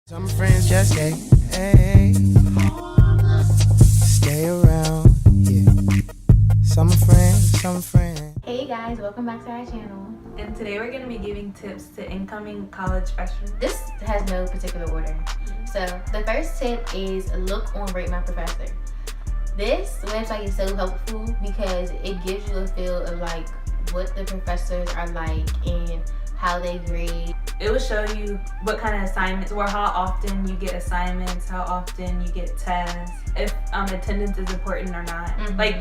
Some friends just stay around, yeah. Some friends. Hey guys, welcome back to our channel. And today we're going to be giving tips to incoming college freshmen. This has no particular order. So the first tip is look on Rate My Professor. This website is so helpful because it gives you a feel of like what the professors are like and how they grade. It will show you what kind of assignments or how often you get assignments, how often you get tests, if attendance is important or not. Like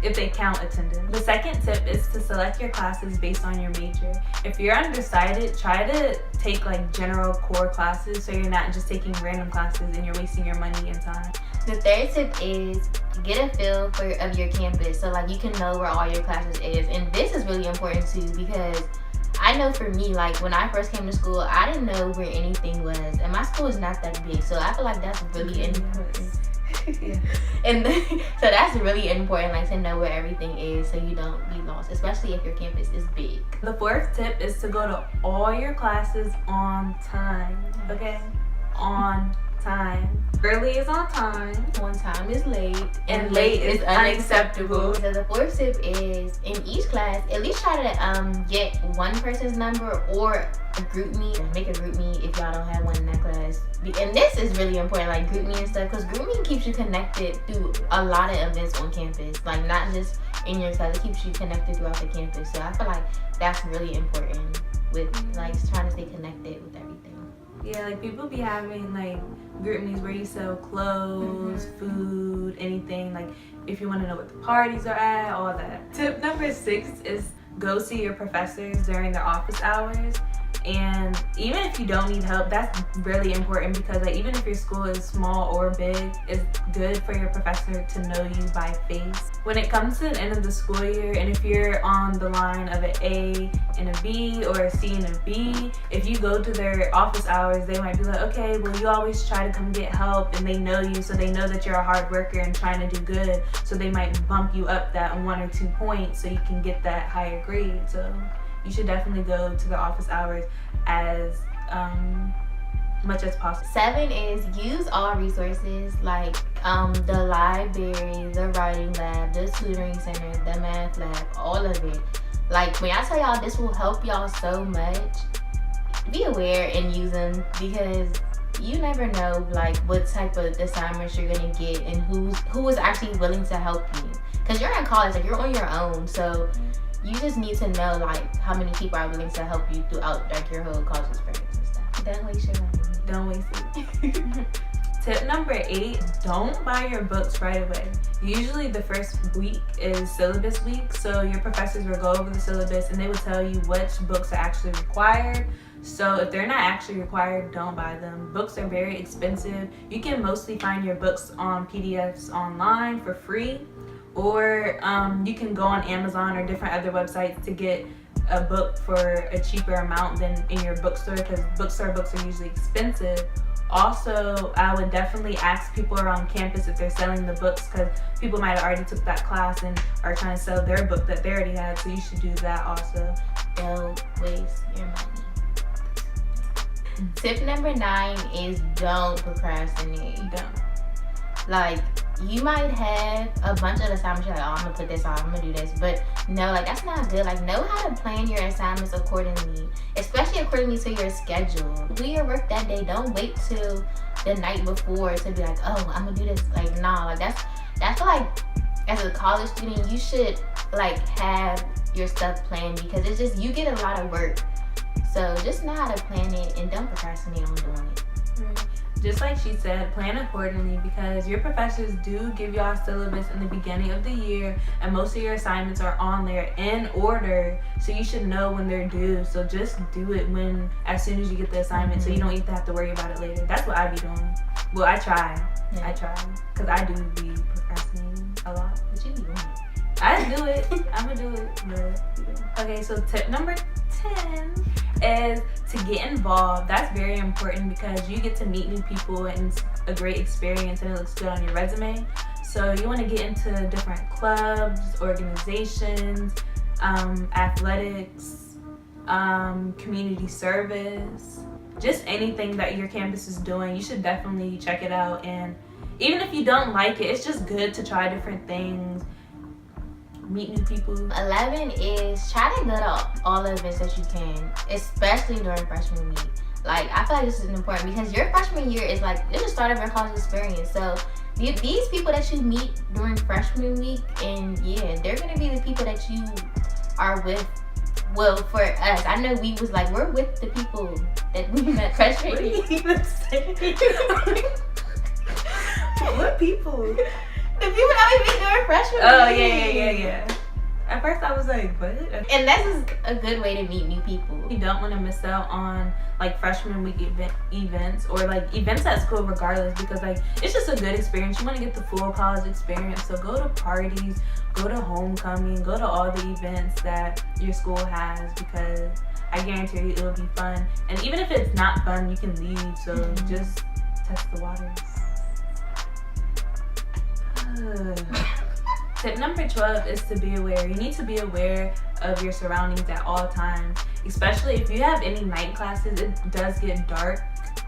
if they count attendance. The second tip is to select your classes based on your major. If you're undecided, try to take like general core classes so you're not just taking random classes and you're wasting your money and time. The third tip is get a feel of your campus so like you can know where all your classes is. And this is really important too because I know for me, like when I first came to school, I didn't know where anything was, and my school is not that big, so I feel like that's really important. Yeah. And so that's really important, like to know where everything is, so you don't be lost, especially if your campus is big. The fourth tip is to go to all your classes on time. Okay, on time. Early is on time. On time is late, and late is unacceptable. So the fourth tip is in each class, at least try to get one person's number or a group meet. Make a group meet if y'all don't have one in that class. And this is really important, like group meet and stuff, because group meet keeps you connected through a lot of events on campus. Like not just in your class, it keeps you connected throughout the campus. So I feel like that's really important with like trying to stay connected with everything. Yeah, like people be having like group meetings where you sell clothes, food, anything. Like if you want to know what the parties are at, all that. Tip number 6 is go see your professors during their office hours. And even if you don't need help, that's really important because like even if your school is small or big, it's good for your professor to know you by face. When it comes to the end of the school year, and if you're on the line of an A and a B or a C and a B, if you go to their office hours, they might be like, okay, well you always try to come get help, and they know you, so they know that you're a hard worker and trying to do good, so they might bump you up that 1 or 2 points so you can get that higher grade. So you should definitely go to the office hours as much as possible. 7 is use all resources like the library, the writing lab, the tutoring center, the math lab, all of it. Like when I tell y'all this will help y'all so much, be aware and use them because you never know like what type of assignments you're gonna get and who is actually willing to help you. Because you're in college, like you're on your own, so you just need to know like how many people are willing to help you throughout like your whole college experience and stuff. Don't waste your money. Don't waste it. Tip number 8, don't buy your books right away. Usually the first week is syllabus week, so your professors will go over the syllabus and they will tell you which books are actually required. So if they're not actually required, don't buy them. Books are very expensive. You can mostly find your books on PDFs online for free, or you can go on Amazon or different other websites to get a book for a cheaper amount than in your bookstore, because bookstore books are usually expensive. Also, I would definitely ask people around campus if they're selling the books, because people might have already took that class and are trying to sell their book that they already had, so you should do that also. Don't waste your money. Tip number 9 is don't procrastinate. Don't. Like, you might have a bunch of assignments, you're like, oh, I'm gonna put this off, I'm gonna do this, but no, like that's not good. Like, know how to plan your assignments accordingly, especially accordingly to your schedule. Do your work that day. Don't wait till the night before to be like, oh, I'm gonna do this. Like, nah, like that's like, as a college student, you should like have your stuff planned because it's just, you get a lot of work. So just know how to plan it and don't procrastinate on doing it. Right. Just like she said, plan accordingly because your professors do give y'all a syllabus in the beginning of the year, and most of your assignments are on there in order, so you should know when they're due. So just do it as soon as you get the assignment, so you don't even have to worry about it later. That's what I be doing. Well, I try. Yeah. I try because I do be procrastinating a lot. But you be doing it. I do it. I'm gonna do it. But okay, so tip number 10 is to get involved. That's very important because you get to meet new people and it's a great experience and it looks good on your resume. So you want to get into different clubs, organizations, athletics, community service, just anything that your campus is doing, you should definitely check it out. And even if you don't like it, it's just good to try different things, meet new people. 11 is try to go to all the events that you can, especially during freshman week. Like, I feel like this is important because your freshman year is like, it's the start of your college experience. So these people that you meet during freshman week, and yeah, they're gonna be the people that you are with. Well, for us, I know we was like, we're with the people that we met freshman What are year. you even saying? What people? The people that we meet during freshman Oh, week. yeah. At first I was like, what? And that's just a good way to meet new people. You don't want to miss out on like freshman week events or like events at school regardless, because like it's just a good experience. You want to get the full college experience, so go to parties, go to homecoming, go to all the events that your school has, because I guarantee you it'll be fun. And even if it's not fun, you can leave, so just test the waters. Tip number 12 is to be aware. You need to be aware of your surroundings at all times, especially if you have any night classes. It does get dark,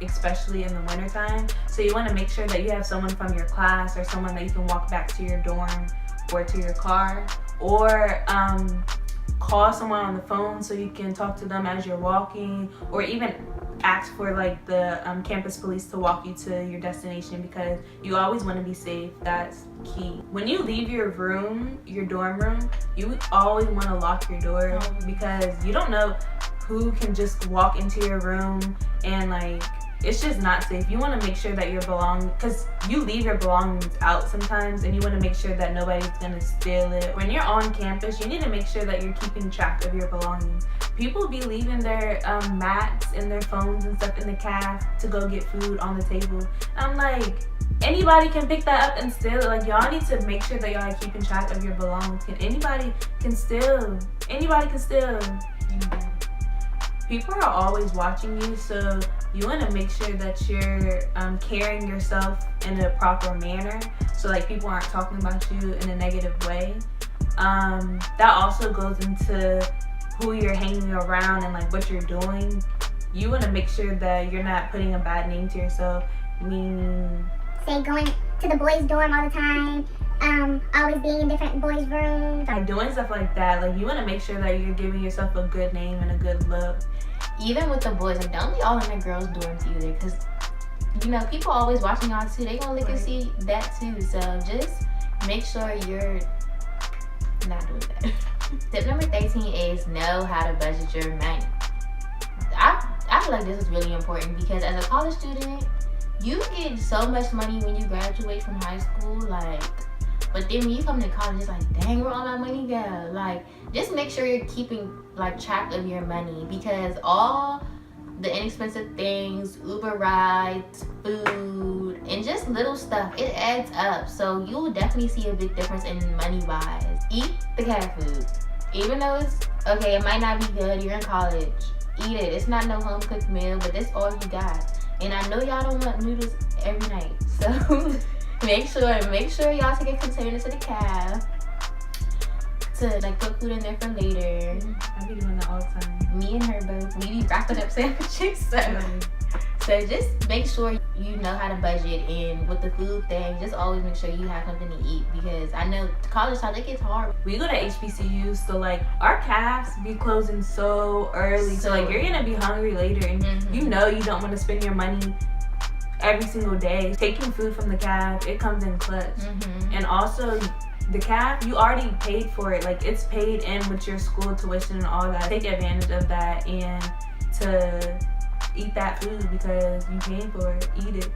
especially in the wintertime. So you want to make sure that you have someone from your class or someone that you can walk back to your dorm or to your car, or call someone on the phone so you can talk to them as you're walking, or even ask for like the campus police to walk you to your destination, because you always want to be safe. That's key. When you leave your room, your dorm room, you always want to lock your door, because you don't know who can just walk into your room, and like it's just not safe. You want to make sure that your belongings, because you leave your belongings out sometimes, and you want to make sure that nobody's gonna steal it. When you're on campus, you need to make sure that you're keeping track of your belongings. People be leaving their mats and their phones and stuff in the caf to go get food on the table. I'm like, anybody can pick that up and steal it. Like, y'all need to make sure that y'all are keeping track of your belongings. Anybody can steal. Anybody can steal. People are always watching you, so you want to make sure that you're carrying yourself in a proper manner, so like people aren't talking about you in a negative way. That also goes into who you're hanging around and like what you're doing. You want to make sure that you're not putting a bad name to yourself, meaning say going to the boys' dorm all the time, always being in different boys' rooms. like doing stuff like that. Like, you want to make sure that you're giving yourself a good name and a good look. Even with the boys, like, don't be all in the girls' dorms either, because you know people always watching y'all too. They gonna look and see that too. So just make sure you're not doing that. Tip number 13 is know how to budget your money. I feel like this is really important, because as a college student, you get so much money when you graduate from high school, like, but then when you come to college, it's like, dang, where all my money go? Like, just make sure you're keeping like track of your money, because all the inexpensive things, Uber rides, food, and just little stuff, it adds up. So you will definitely see a big difference in money wise. Eat the cat food. Even though it's okay, it might not be good, you're in college, eat it. It's not no home cooked meal, but that's all you got. And I know y'all don't want noodles every night, so make sure y'all take a container to the cab to like put food in there for later. I be doing that all the time. Me and her both, we be wrapping up sandwiches. So just make sure you know how to budget, and with the food thing, just always make sure you have something to eat, because I know college time, it gets hard. We go to HBCUs, so like our cafes be closing so early, so like you're gonna be hungry later, and you know you don't want to spend your money every single day. Taking food from the caf, it comes in clutch. And also the caf, you already paid for it. Like, it's paid in with your school tuition and all that. Take advantage of that and to eat that food, because you paying for it. Eat it.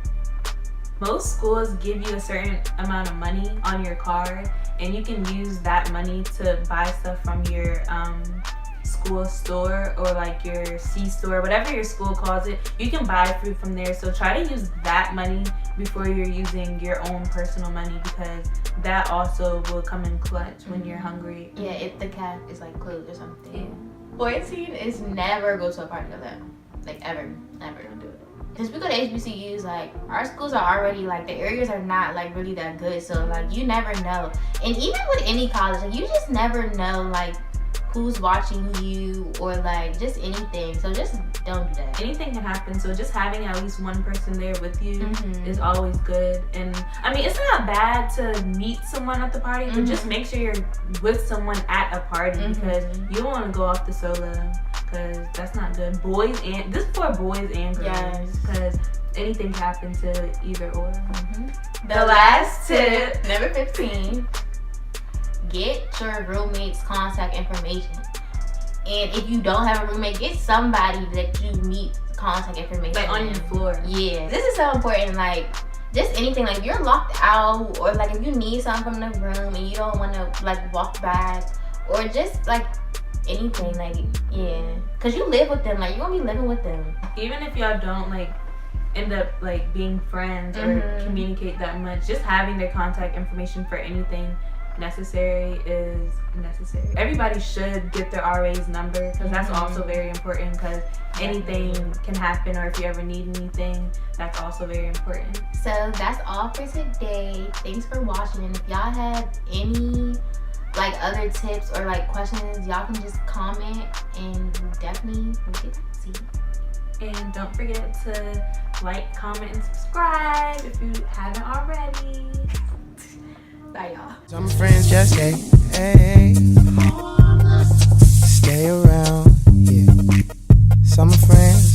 Most schools give you a certain amount of money on your card, and you can use that money to buy stuff from your school store, or like your C store, whatever your school calls it. You can buy food from there, so try to use that money before you're using your own personal money, because that also will come in clutch when you're hungry. Yeah, if the caf is like closed or something. 14 is never go to a party alone. Like, ever don't do it. Because we go to HBCUs, like, our schools are already, like, the areas are not, like, really that good. So, like, you never know. And even with any college, like, you just never know, like, who's watching you, or, like, just anything. So just Don't do that. Anything can happen, so just having at least one person there with you Mhm. is always good. And I mean, it's not bad to meet someone at the party, but just make sure you're with someone at a party because you don't want to go off the solo because that's not good. This is for boys and girls because anything can happen to either or. The last tip, number 15, get your roommate's contact information. And if you don't have a roommate, get somebody that you need contact information. Like on your floor. Yeah. This is so important. Like, just anything. Like, if you're locked out or, like, if you need something from the room and you don't want to, like, walk back or just, like, anything. Like, yeah. Because you live with them. Like, you're going to be living with them. Even if y'all don't, like, end up, like, being friends or communicate that much, just having their contact information for anything necessary is necessary. Everybody should get their RA's number because that's also very important because anything can happen, or if you ever need anything, that's also very important. So that's all for today. Thanks for watching. And if y'all have any like other tips or like questions, y'all can just comment and definitely we'll get to see. And don't forget to like, comment, and subscribe if you haven't already. Bye, y'all. Some friends just stay around, yeah. Some friends